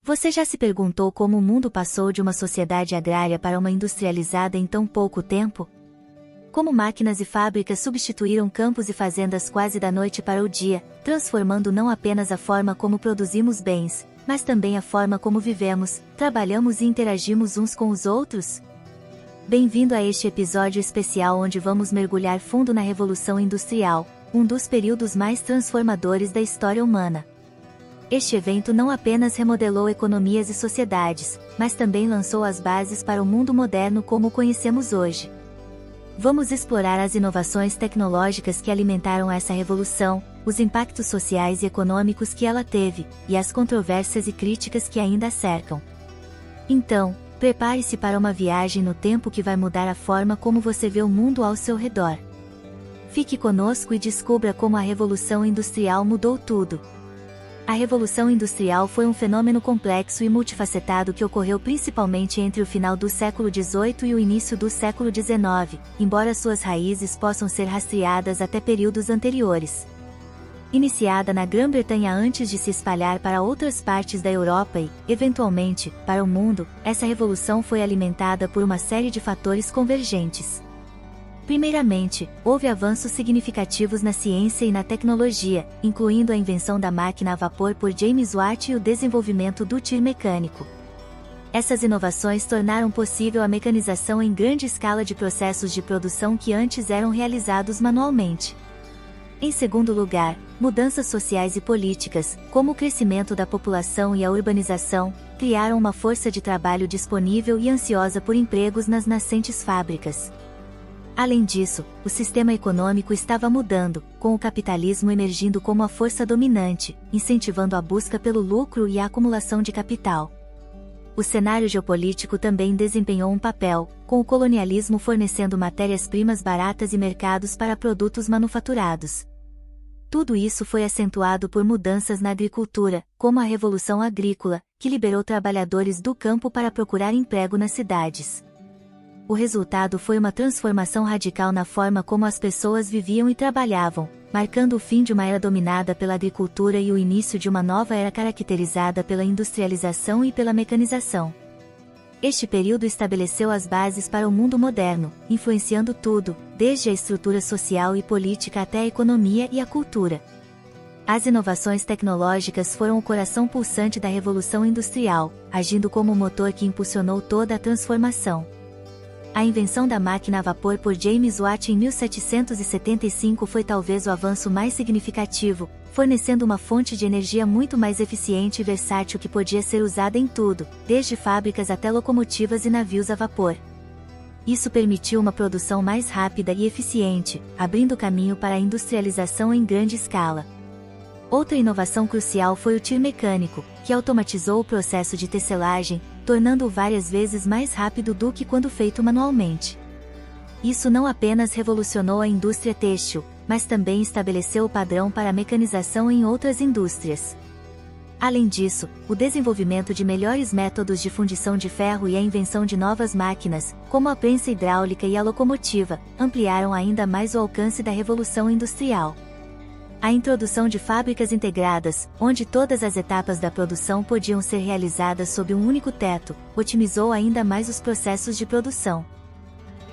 Você já se perguntou como o mundo passou de uma sociedade agrária para uma industrializada em tão pouco tempo? Como máquinas e fábricas substituíram campos e fazendas quase da noite para o dia, transformando não apenas a forma como produzimos bens, mas também a forma como vivemos, trabalhamos e interagimos uns com os outros? Bem-vindo a este episódio especial onde vamos mergulhar fundo na Revolução Industrial, um dos períodos mais transformadores da história humana. Este evento não apenas remodelou economias e sociedades, mas também lançou as bases para o mundo moderno como o conhecemos hoje. Vamos explorar as inovações tecnológicas que alimentaram essa revolução, os impactos sociais e econômicos que ela teve, e as controvérsias e críticas que ainda a cercam. Então, prepare-se para uma viagem no tempo que vai mudar a forma como você vê o mundo ao seu redor. Fique conosco e descubra como a Revolução Industrial mudou tudo. A Revolução Industrial foi um fenômeno complexo e multifacetado que ocorreu principalmente entre o final do século XVIII e o início do século XIX, embora suas raízes possam ser rastreadas até períodos anteriores. Iniciada na Grã-Bretanha antes de se espalhar para outras partes da Europa e, eventualmente, para o mundo, essa revolução foi alimentada por uma série de fatores convergentes. Primeiramente, houve avanços significativos na ciência e na tecnologia, incluindo a invenção da máquina a vapor por James Watt e o desenvolvimento do tir mecânico. Essas inovações tornaram possível a mecanização em grande escala de processos de produção que antes eram realizados manualmente. Em segundo lugar, mudanças sociais e políticas, como o crescimento da população e a urbanização, criaram uma força de trabalho disponível e ansiosa por empregos nas nascentes fábricas. Além disso, o sistema econômico estava mudando, com o capitalismo emergindo como a força dominante, incentivando a busca pelo lucro e a acumulação de capital. O cenário geopolítico também desempenhou um papel, com o colonialismo fornecendo matérias-primas baratas e mercados para produtos manufaturados. Tudo isso foi acentuado por mudanças na agricultura, como a Revolução Agrícola, que liberou trabalhadores do campo para procurar emprego nas cidades. O resultado foi uma transformação radical na forma como as pessoas viviam e trabalhavam, marcando o fim de uma era dominada pela agricultura e o início de uma nova era caracterizada pela industrialização e pela mecanização. Este período estabeleceu as bases para o mundo moderno, influenciando tudo, desde a estrutura social e política até a economia e a cultura. As inovações tecnológicas foram o coração pulsante da Revolução Industrial, agindo como o motor que impulsionou toda a transformação. A invenção da máquina a vapor por James Watt em 1775 foi talvez o avanço mais significativo, fornecendo uma fonte de energia muito mais eficiente e versátil que podia ser usada em tudo, desde fábricas até locomotivas e navios a vapor. Isso permitiu uma produção mais rápida e eficiente, abrindo caminho para a industrialização em grande escala. Outra inovação crucial foi o tir mecânico, que automatizou o processo de tecelagem, tornando-o várias vezes mais rápido do que quando feito manualmente. Isso não apenas revolucionou a indústria têxtil, mas também estabeleceu o padrão para a mecanização em outras indústrias. Além disso, o desenvolvimento de melhores métodos de fundição de ferro e a invenção de novas máquinas, como a prensa hidráulica e a locomotiva, ampliaram ainda mais o alcance da Revolução Industrial. A introdução de fábricas integradas, onde todas as etapas da produção podiam ser realizadas sob um único teto, otimizou ainda mais os processos de produção.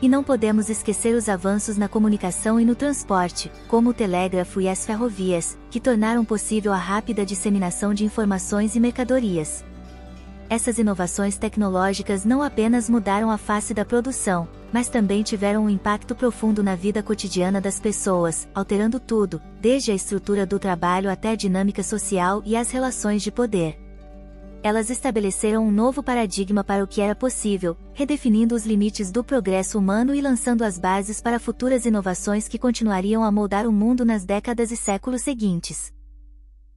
E não podemos esquecer os avanços na comunicação e no transporte, como o telégrafo e as ferrovias, que tornaram possível a rápida disseminação de informações e mercadorias. Essas inovações tecnológicas não apenas mudaram a face da produção, mas também tiveram um impacto profundo na vida cotidiana das pessoas, alterando tudo, desde a estrutura do trabalho até a dinâmica social e as relações de poder. Elas estabeleceram um novo paradigma para o que era possível, redefinindo os limites do progresso humano e lançando as bases para futuras inovações que continuariam a moldar o mundo nas décadas e séculos seguintes.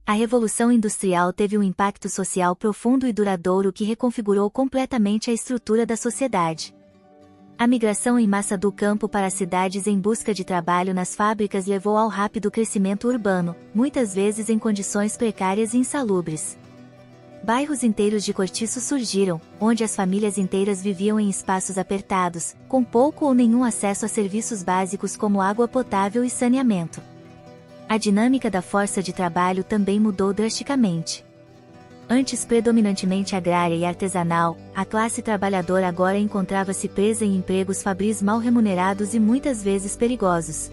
A Revolução Industrial teve um impacto social profundo e duradouro que reconfigurou completamente a estrutura da sociedade. A migração em massa do campo para as cidades em busca de trabalho nas fábricas levou ao rápido crescimento urbano, muitas vezes em condições precárias e insalubres. Bairros inteiros de cortiço surgiram, onde as famílias inteiras viviam em espaços apertados, com pouco ou nenhum acesso a serviços básicos como água potável e saneamento. A dinâmica da força de trabalho também mudou drasticamente. Antes predominantemente agrária e artesanal, a classe trabalhadora agora encontrava-se presa em empregos fabris mal remunerados e muitas vezes perigosos.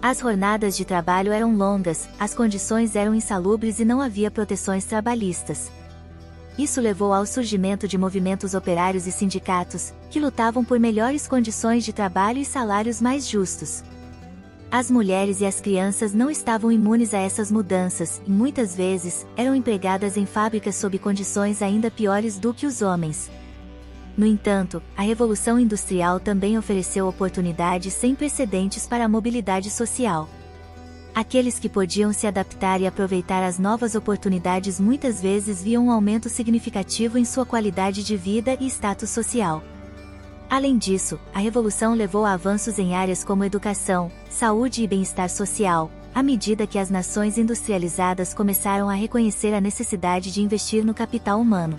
As jornadas de trabalho eram longas, as condições eram insalubres e não havia proteções trabalhistas. Isso levou ao surgimento de movimentos operários e sindicatos, que lutavam por melhores condições de trabalho e salários mais justos. As mulheres e as crianças não estavam imunes a essas mudanças e, muitas vezes, eram empregadas em fábricas sob condições ainda piores do que os homens. No entanto, a Revolução Industrial também ofereceu oportunidades sem precedentes para a mobilidade social. Aqueles que podiam se adaptar e aproveitar as novas oportunidades muitas vezes viam um aumento significativo em sua qualidade de vida e status social. Além disso, a Revolução levou a avanços em áreas como educação, saúde e bem-estar social, à medida que as nações industrializadas começaram a reconhecer a necessidade de investir no capital humano.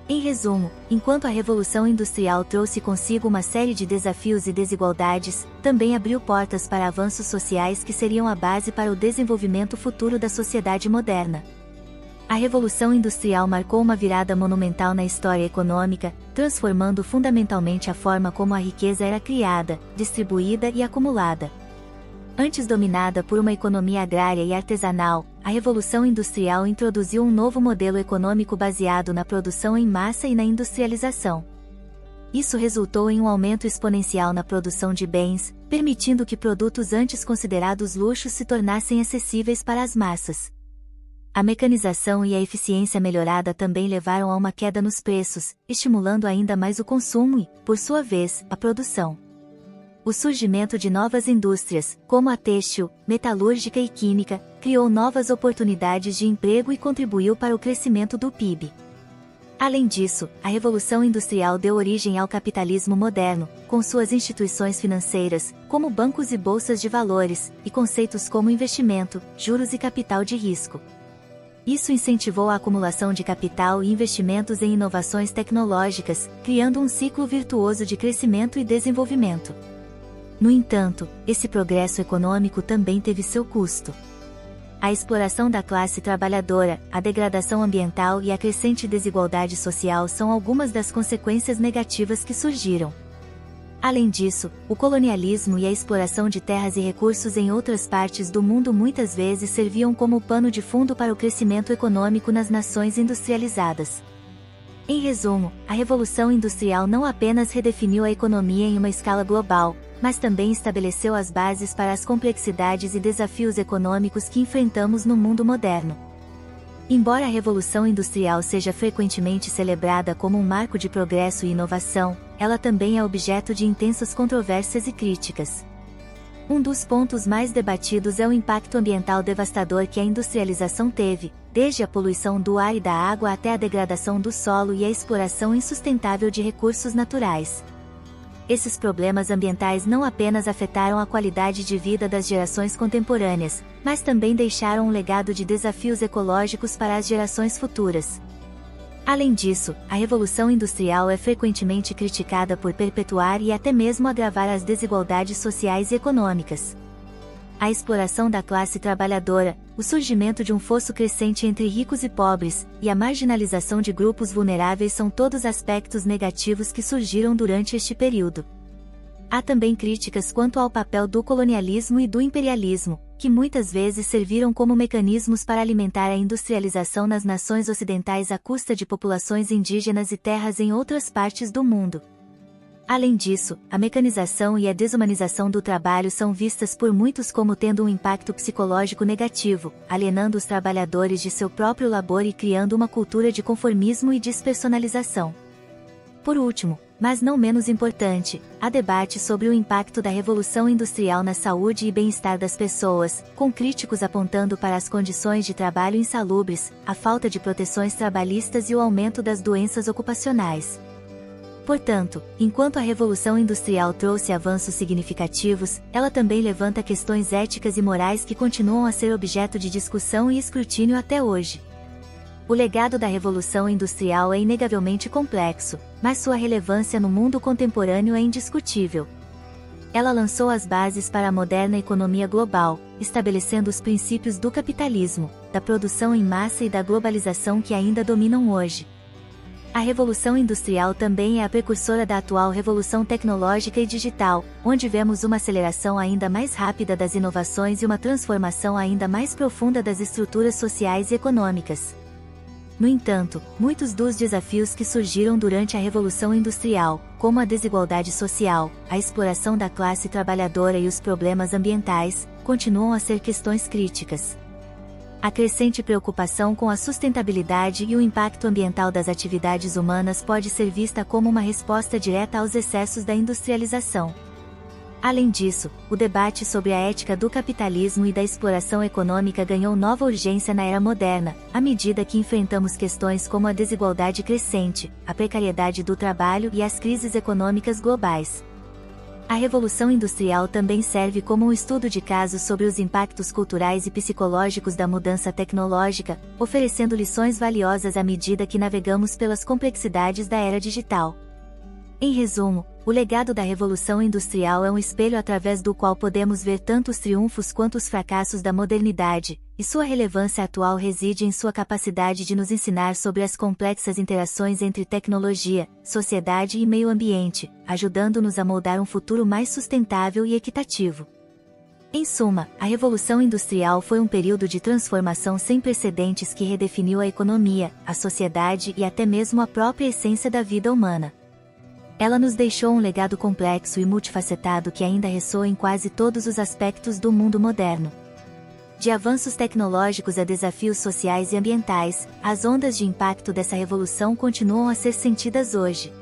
Em resumo, enquanto a Revolução Industrial trouxe consigo uma série de desafios e desigualdades, também abriu portas para avanços sociais que seriam a base para o desenvolvimento futuro da sociedade moderna. A Revolução Industrial marcou uma virada monumental na história econômica, transformando fundamentalmente a forma como a riqueza era criada, distribuída e acumulada. Antes dominada por uma economia agrária e artesanal, a Revolução Industrial introduziu um novo modelo econômico baseado na produção em massa e na industrialização. Isso resultou em um aumento exponencial na produção de bens, permitindo que produtos antes considerados luxos se tornassem acessíveis para as massas. A mecanização e a eficiência melhorada também levaram a uma queda nos preços, estimulando ainda mais o consumo e, por sua vez, a produção. O surgimento de novas indústrias, como a têxtil, metalúrgica e química, criou novas oportunidades de emprego e contribuiu para o crescimento do PIB. Além disso, a Revolução Industrial deu origem ao capitalismo moderno, com suas instituições financeiras, como bancos e bolsas de valores, e conceitos como investimento, juros e capital de risco. Isso incentivou a acumulação de capital e investimentos em inovações tecnológicas, criando um ciclo virtuoso de crescimento e desenvolvimento. No entanto, esse progresso econômico também teve seu custo. A exploração da classe trabalhadora, a degradação ambiental e a crescente desigualdade social são algumas das consequências negativas que surgiram. Além disso, o colonialismo e a exploração de terras e recursos em outras partes do mundo muitas vezes serviam como pano de fundo para o crescimento econômico nas nações industrializadas. Em resumo, a Revolução Industrial não apenas redefiniu a economia em uma escala global, mas também estabeleceu as bases para as complexidades e desafios econômicos que enfrentamos no mundo moderno. Embora a Revolução Industrial seja frequentemente celebrada como um marco de progresso e inovação, ela também é objeto de intensas controvérsias e críticas. Um dos pontos mais debatidos é o impacto ambiental devastador que a industrialização teve, desde a poluição do ar e da água até a degradação do solo e a exploração insustentável de recursos naturais. Esses problemas ambientais não apenas afetaram a qualidade de vida das gerações contemporâneas, mas também deixaram um legado de desafios ecológicos para as gerações futuras. Além disso, a Revolução Industrial é frequentemente criticada por perpetuar e até mesmo agravar as desigualdades sociais e econômicas. A exploração da classe trabalhadora, o surgimento de um fosso crescente entre ricos e pobres, e a marginalização de grupos vulneráveis são todos aspectos negativos que surgiram durante este período. Há também críticas quanto ao papel do colonialismo e do imperialismo, que muitas vezes serviram como mecanismos para alimentar a industrialização nas nações ocidentais à custa de populações indígenas e terras em outras partes do mundo. Além disso, a mecanização e a desumanização do trabalho são vistas por muitos como tendo um impacto psicológico negativo, alienando os trabalhadores de seu próprio labor e criando uma cultura de conformismo e despersonalização. Por último, mas não menos importante, há debate sobre o impacto da Revolução Industrial na saúde e bem-estar das pessoas, com críticos apontando para as condições de trabalho insalubres, a falta de proteções trabalhistas e o aumento das doenças ocupacionais. Portanto, enquanto a Revolução Industrial trouxe avanços significativos, ela também levanta questões éticas e morais que continuam a ser objeto de discussão e escrutínio até hoje. O legado da Revolução Industrial é inegavelmente complexo, mas sua relevância no mundo contemporâneo é indiscutível. Ela lançou as bases para a moderna economia global, estabelecendo os princípios do capitalismo, da produção em massa e da globalização que ainda dominam hoje. A Revolução Industrial também é a precursora da atual revolução tecnológica e digital, onde vemos uma aceleração ainda mais rápida das inovações e uma transformação ainda mais profunda das estruturas sociais e econômicas. No entanto, muitos dos desafios que surgiram durante a Revolução Industrial, como a desigualdade social, a exploração da classe trabalhadora e os problemas ambientais, continuam a ser questões críticas. A crescente preocupação com a sustentabilidade e o impacto ambiental das atividades humanas pode ser vista como uma resposta direta aos excessos da industrialização. Além disso, o debate sobre a ética do capitalismo e da exploração econômica ganhou nova urgência na era moderna, à medida que enfrentamos questões como a desigualdade crescente, a precariedade do trabalho e as crises econômicas globais. A Revolução Industrial também serve como um estudo de caso sobre os impactos culturais e psicológicos da mudança tecnológica, oferecendo lições valiosas à medida que navegamos pelas complexidades da era digital. Em resumo, o legado da Revolução Industrial é um espelho através do qual podemos ver tanto os triunfos quanto os fracassos da modernidade, e sua relevância atual reside em sua capacidade de nos ensinar sobre as complexas interações entre tecnologia, sociedade e meio ambiente, ajudando-nos a moldar um futuro mais sustentável e equitativo. Em suma, a Revolução Industrial foi um período de transformação sem precedentes que redefiniu a economia, a sociedade e até mesmo a própria essência da vida humana. Ela nos deixou um legado complexo e multifacetado que ainda ressoa em quase todos os aspectos do mundo moderno. De avanços tecnológicos a desafios sociais e ambientais, as ondas de impacto dessa revolução continuam a ser sentidas hoje.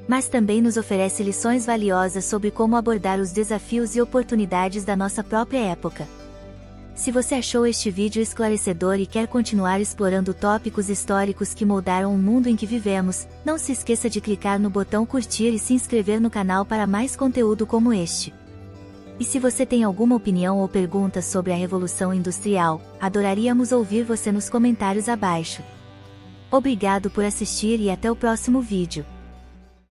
Mas também nos oferece lições valiosas sobre como abordar os desafios e oportunidades da nossa própria época. Se você achou este vídeo esclarecedor e quer continuar explorando tópicos históricos que moldaram o mundo em que vivemos, não se esqueça de clicar no botão curtir e se inscrever no canal para mais conteúdo como este. E se você tem alguma opinião ou pergunta sobre a Revolução Industrial, adoraríamos ouvir você nos comentários abaixo. Obrigado por assistir e até o próximo vídeo.